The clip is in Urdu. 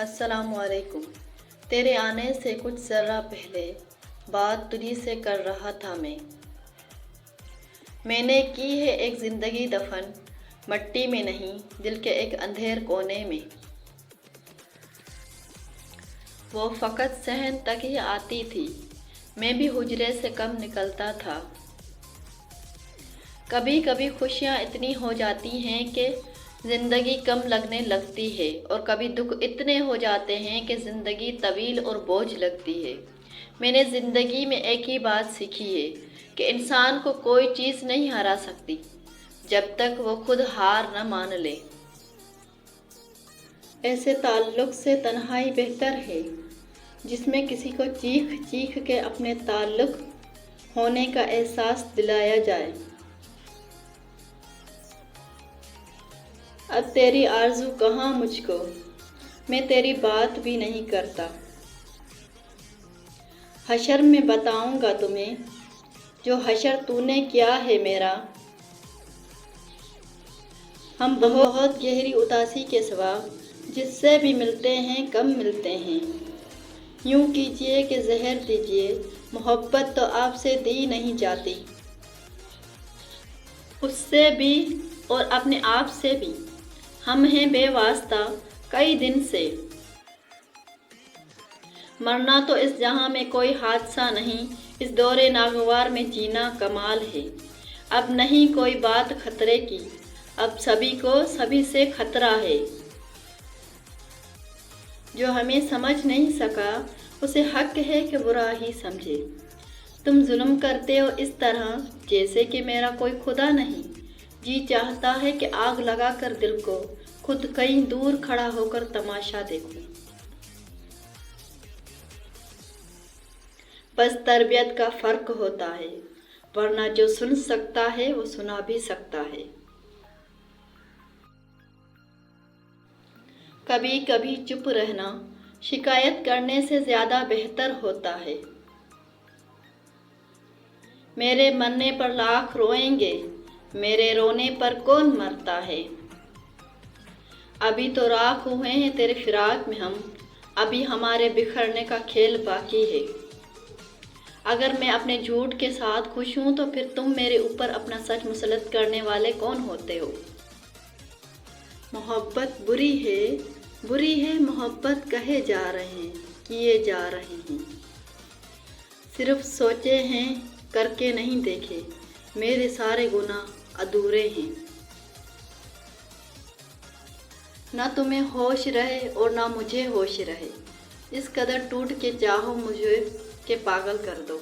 السلام علیکم۔ تیرے آنے سے کچھ ذرہ پہلے بات تجھی سے کر رہا تھا میں نے کی ہے ایک زندگی دفن، مٹی میں نہیں دل کے ایک اندھیر کونے میں۔ وہ فقط صحن تک ہی آتی تھی، میں بھی حجرے سے کم نکلتا تھا۔ کبھی کبھی خوشیاں اتنی ہو جاتی ہیں کہ زندگی کم لگنے لگتی ہے، اور کبھی دکھ اتنے ہو جاتے ہیں کہ زندگی طویل اور بوجھ لگتی ہے۔ میں نے زندگی میں ایک ہی بات سیکھی ہے کہ انسان کو کوئی چیز نہیں ہرا سکتی جب تک وہ خود ہار نہ مان لے۔ ایسے تعلق سے تنہائی بہتر ہے جس میں کسی کو چیخ چیخ کے اپنے تعلق ہونے کا احساس دلایا جائے۔ اب تیری آرزو کہاں مجھ کو، میں تیری بات بھی نہیں کرتا۔ حشر میں بتاؤں گا تمہیں جو حشر تو نے کیا ہے میرا۔ ہم بہت گہری اداسی کے سوا جس سے بھی ملتے ہیں کم ملتے ہیں۔ یوں کیجئے کہ زہر دیجئے، محبت تو آپ سے دی نہیں جاتی۔ اس سے بھی اور اپنے آپ سے بھی ہم ہیں بے واسطہ کئی دن سے۔ مرنا تو اس جہاں میں کوئی حادثہ نہیں، اس دور ناگوار میں جینا کمال ہے۔ اب نہیں کوئی بات خطرے کی، اب سبھی کو سبھی سے خطرہ ہے۔ جو ہمیں سمجھ نہیں سکا اسے حق ہے کہ برا ہی سمجھے۔ تم ظلم کرتے ہو اس طرح جیسے کہ میرا کوئی خدا نہیں۔ جی چاہتا ہے کہ آگ لگا کر دل کو خود کہیں دور کھڑا ہو کر تماشا دیکھوں۔ بس تربیت کا فرق ہوتا ہے، ورنہ جو سن سکتا ہے وہ سنا بھی سکتا ہے۔ کبھی کبھی چپ رہنا شکایت کرنے سے زیادہ بہتر ہوتا ہے۔ میرے مرنے پر لاکھ روئیں گے، میرے رونے پر کون مرتا ہے۔ ابھی تو راکھ ہوئے ہیں تیرے فراق میں ہم، ابھی ہمارے بکھرنے کا کھیل باقی ہے۔ اگر میں اپنے جھوٹ کے ساتھ خوش ہوں تو پھر تم میرے اوپر اپنا سچ مسلط کرنے والے کون ہوتے ہو۔ محبت بری ہے محبت کہے جا رہے ہیں، کیے جا رہے ہیں۔ صرف سوچے ہیں کر کے نہیں دیکھے، میرے سارے گناہ ادھورے ہیں۔ نہ تمہیں ہوش رہے اور نہ مجھے ہوش رہے، اس قدر ٹوٹ کے چاہو مجھے کہ پاگل کر دو۔